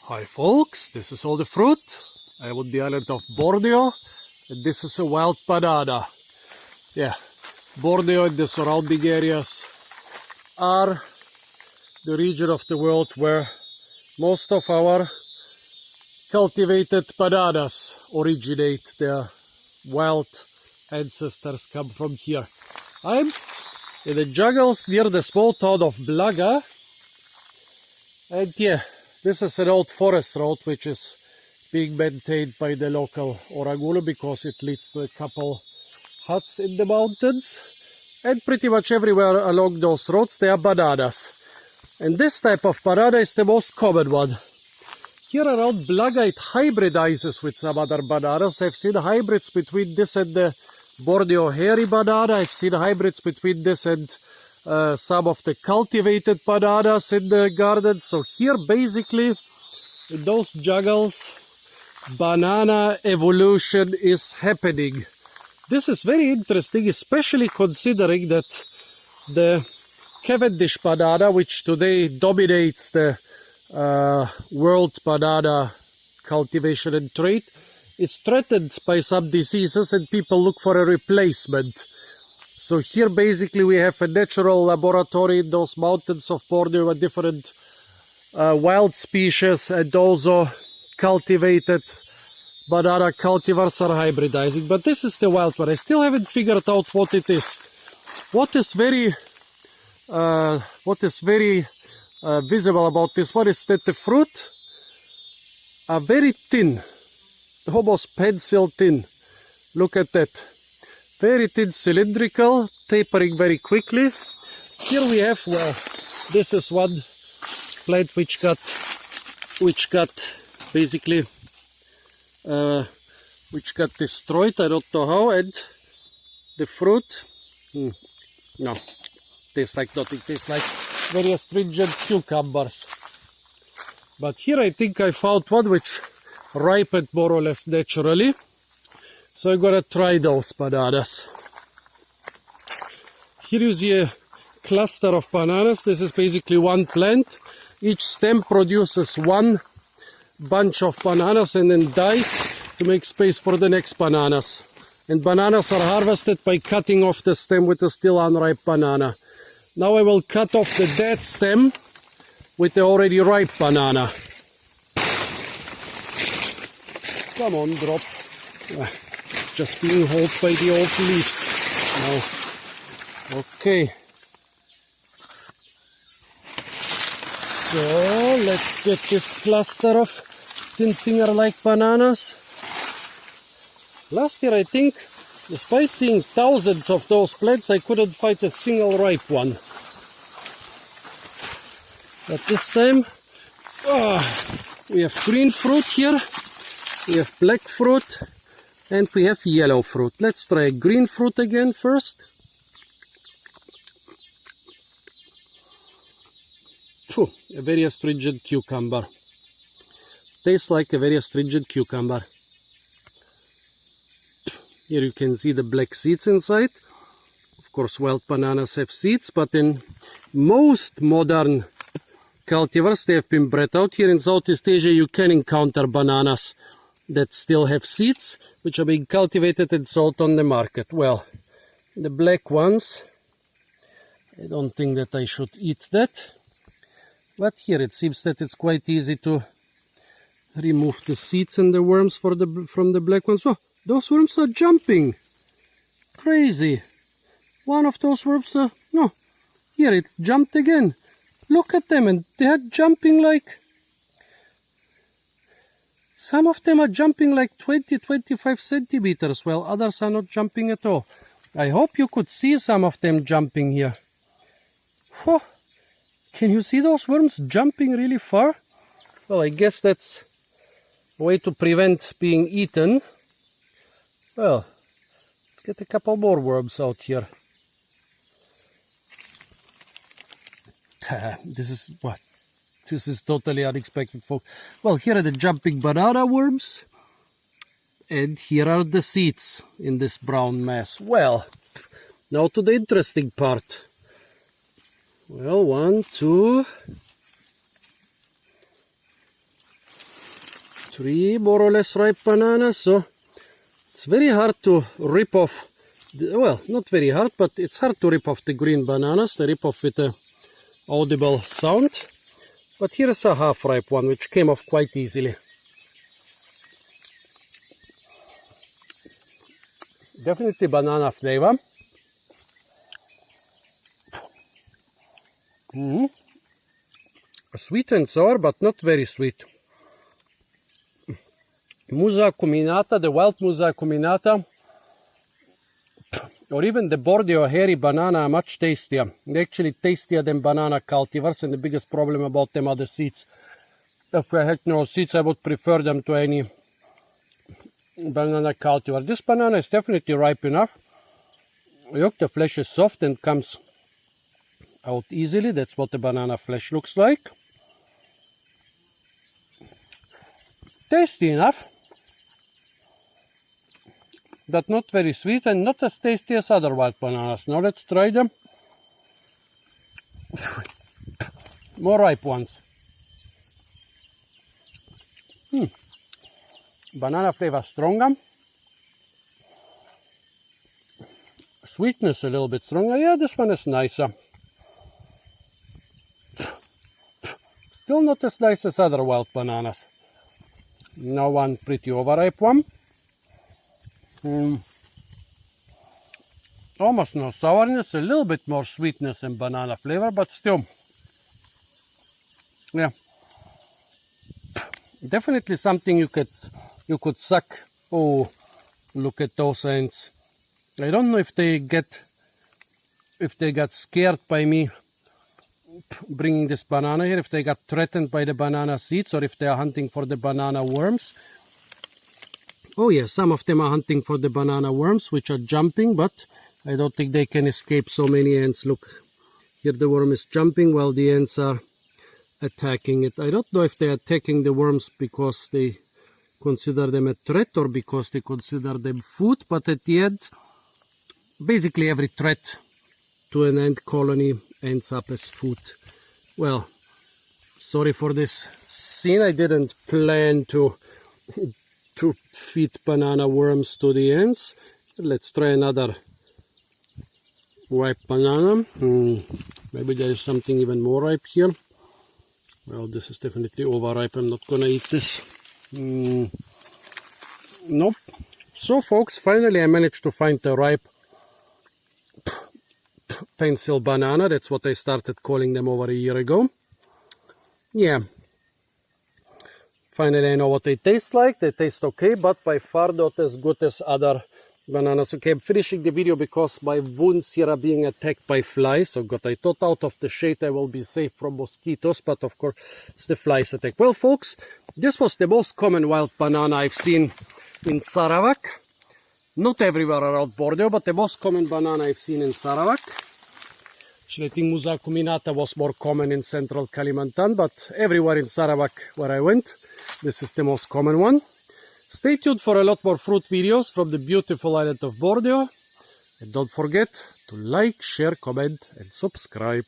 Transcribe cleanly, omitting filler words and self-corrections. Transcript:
Hi folks, this is all the fruit. I am on the island of Borneo, and this is a wild banana. Yeah, Borneo and the surrounding areas are the region of the world where most of our cultivated bananas originate. Their wild ancestors come from here. I'm in the jungles near the small town of Blaga, and yeah, this is an old forest road which is being maintained by the local Orangulu because it leads to a couple huts in the mountains. And pretty much everywhere along those roads there are bananas. And this type of banana is the most common one. Here around Blaga it hybridizes with some other bananas. I've seen hybrids between this and the Borneo hairy banana. I've seen hybrids between this and some of the cultivated bananas in the garden. So here basically in those jungles banana evolution is happening. This is very interesting, especially considering that the Cavendish banana, which today dominates the world banana cultivation and trade, is threatened by some diseases and people look for a replacement. So here basically we have a natural laboratory in those mountains of Borneo with different wild species and also cultivated banana cultivars are hybridizing. But this is the wild one. I still haven't figured out what it is. What is very visible about this one is that the fruit are very thin, almost pencil thin. Look at that. Very thin, cylindrical, tapering very quickly. Here we have, well, this is one plant which got basically destroyed. I don't know how. And the fruit, no, tastes like nothing. Tastes like very astringent cucumbers. But here I think I found one which ripened more or less naturally. So I'm gonna try those bananas. Here you see a cluster of bananas. This is basically one plant. Each stem produces one bunch of bananas and then dies to make space for the next bananas. And bananas are harvested by cutting off the stem with a still unripe banana. Now I will cut off the dead stem with the already ripe banana. Come on, drop. It's just being held by the old leaves now. Okay. So let's get this cluster of thin finger-like bananas. Last year I think, despite seeing thousands of those plants, I couldn't find a single ripe one. But this time we have green fruit here, we have black fruit, and we have yellow fruit. Let's try green fruit again first. Phew, a very astringent cucumber. Tastes like a very astringent cucumber. Here you can see the black seeds inside. Of course, wild bananas have seeds, but in most modern cultivars, they have been bred out. Here in Southeast Asia, you can encounter bananas that still have seeds, which are being cultivated and sold on the market. Well, the black ones, I don't think that I should eat that. But here it seems that it's quite easy to remove the seeds and the worms from the black ones. Oh, those worms are jumping. Crazy. One of those worms, no, here it jumped again. Look at them, and they are jumping like, some of them are jumping like 20-25 centimeters, while others are not jumping at all. I hope you could see some of them jumping here. Whew. Can you see those worms jumping really far? Well, I guess that's a way to prevent being eaten. Well, let's get a couple more worms out here. This is what? This is totally unexpected, folks. Well, here are the jumping banana worms. And here are the seeds in this brown mass. Well, now to the interesting part. Well, 1, 2, 3 more or less ripe bananas, so it's very hard to rip off, well, not very hard, but it's hard to rip off the green bananas. They rip off with a audible sound. But here is a half ripe one, which came off quite easily. Definitely banana flavor. Sweet and sour, but not very sweet. Musa acuminata, the wild Musa acuminata, or even the Bordeaux hairy banana are much tastier. They're actually tastier than banana cultivars, and the biggest problem about them are the seeds. If I had no seeds, I would prefer them to any banana cultivar. This banana is definitely ripe enough. Look, the flesh is soft and comes out easily. That's what the banana flesh looks like. Tasty enough, but not very sweet and not as tasty as other wild bananas. Now let's try them. More ripe ones. Banana flavor stronger. Sweetness a little bit stronger. Yeah, this one is nicer. Still not as nice as other wild bananas. Now one pretty overripe one. Almost no sourness, a little bit more sweetness and banana flavor, but still, yeah, definitely something you could suck. Oh, look at those ants. I don't know if they got scared by me bringing this banana here, if they got threatened by the banana seeds, or if they are hunting for the banana worms. Oh yeah, some of them are hunting for the banana worms, which are jumping, but I don't think they can escape so many ants. Look, here the worm is jumping while the ants are attacking it. I don't know if they are attacking the worms because they consider them a threat or because they consider them food, but at the end, basically every threat to an ant colony ends up as food. Well, sorry for this scene. I didn't plan to feed banana worms to the ants. Let's try another ripe banana. Maybe there is something even more ripe here. Well, this is definitely overripe. I'm not gonna eat this. Nope. So folks, finally I managed to find the ripe pencil banana. That's what I started calling them over a year ago. Yeah. Finally I know what they taste like. They taste okay, but by far not as good as other bananas. Okay, I'm finishing the video because my wounds here are being attacked by flies. So I thought out of the shade I will be safe from mosquitoes, but of course it's the flies attack. Well folks, this was the most common wild banana I've seen in Sarawak. Not everywhere around Bordeaux, but the most common banana I've seen in Sarawak. Actually, I think Musa acuminata was more common in central Kalimantan, but everywhere in Sarawak where I went, this is the most common one. Stay tuned for a lot more fruit videos from the beautiful island of Bordeaux. And don't forget to like, share, comment and subscribe.